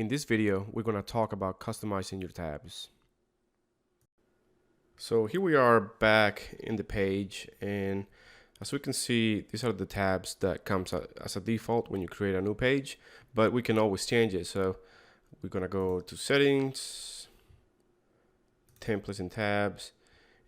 In this video, we're going to talk about customizing your tabs. So here we are back in the page, and as we can see, these are the tabs that comes as a default when you create a new page, but we can always change it. So we're going to go to settings, templates and tabs,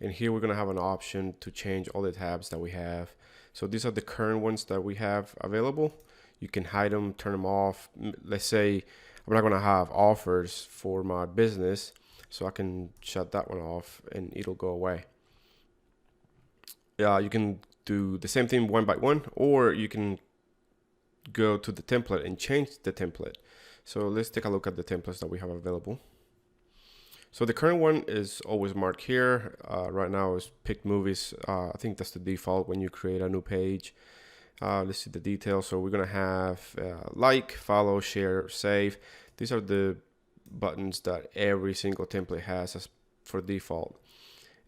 and here we're going to have an option to change all the tabs that we have. So these are the current ones that we have available. You can hide them, turn them off. Let's say I'm not going to have offers for my business, so I can shut that one off and it'll go away. You can do the same thing one by one, or you can go to the template and change the template. So let's take a look at the templates that we have available. So the current one is always marked here. Right now is pick movies. I think that's the default when you create a new page. Let's see the details. So we're gonna have like, follow, share, save. These are the buttons that every single template has as for default.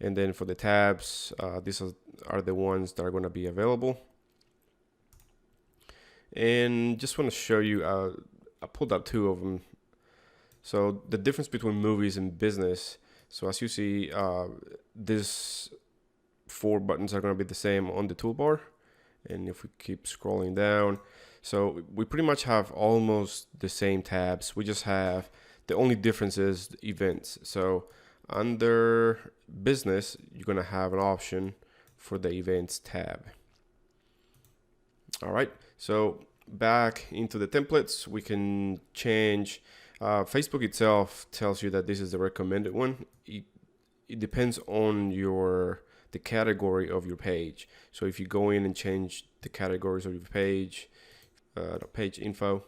And then for the tabs, these are the ones that are gonna be available. And just want to show you, I pulled up two of them. So the difference between movies and business. So as you see, these four buttons are gonna be the same on the toolbar. And if we keep scrolling down, so we pretty much have almost the same tabs. We just have, the only difference is the events. So under business, you're gonna have an option for the events tab. All right, so back into the templates, we can change. Facebook itself tells you that this is the recommended one. It depends on the category of your page. So if you go in and change the categories of your page, page info,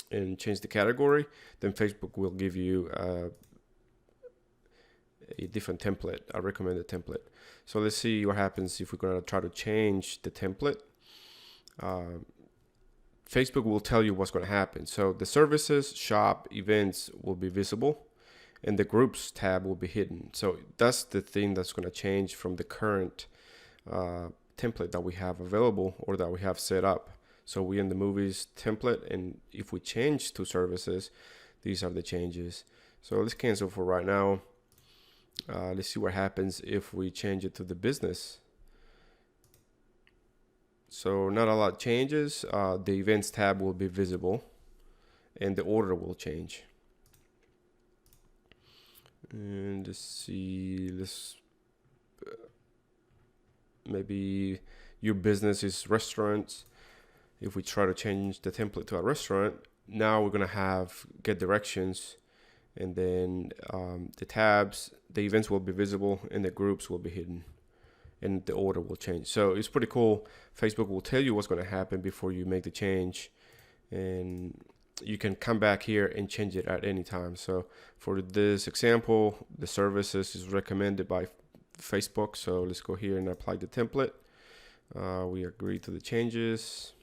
and change the category, then Facebook will give you a different template, a recommended template. So let's see what happens if we're going to try to change the template. Facebook will tell you what's going to happen. So the services, shop, events will be visible, and the groups tab will be hidden. So that's the thing that's going to change from the current template that we have available or that we have set up. So we're in the movies template, and if we change to services, these are the changes. So let's cancel for right now. Let's see what happens if we change it to the business. So not a lot changes. The events tab will be visible and the order will change. And let's see, maybe your business is restaurants. If we try to change the template to a restaurant, now we're gonna have get directions, and then the tabs, the events will be visible and the groups will be hidden, and the order will change. So it's pretty cool. Facebook will tell you what's going to happen before you make the change, and you can come back here and change it at any time. So for this example, the services is recommended by Facebook. So let's go here and apply the template. We agree to the changes,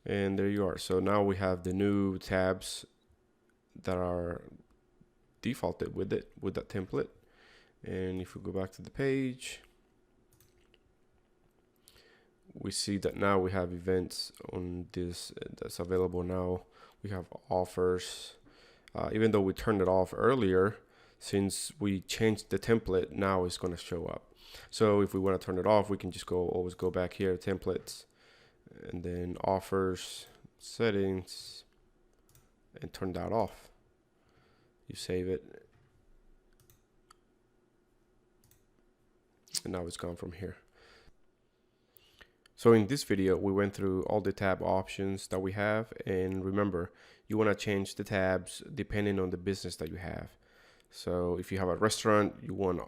and there you are. So now we have the new tabs that are defaulted with that template. And if we go back to the page, we see that now we have events on this that's available now. We have offers, even though we turned it off earlier, since we changed the template, now it's going to show up. So if we want to turn it off, we can just always go back here, templates, and then offers, settings, and turn that off. You save it, and now it's gone from here. So in this video, we went through all the tab options that we have, and remember, you want to change the tabs depending on the business that you have. So if you have a restaurant, you want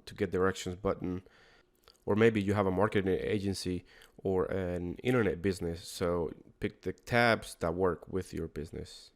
to get directions button, or maybe you have a marketing agency or an internet business, so pick the tabs that work with your business.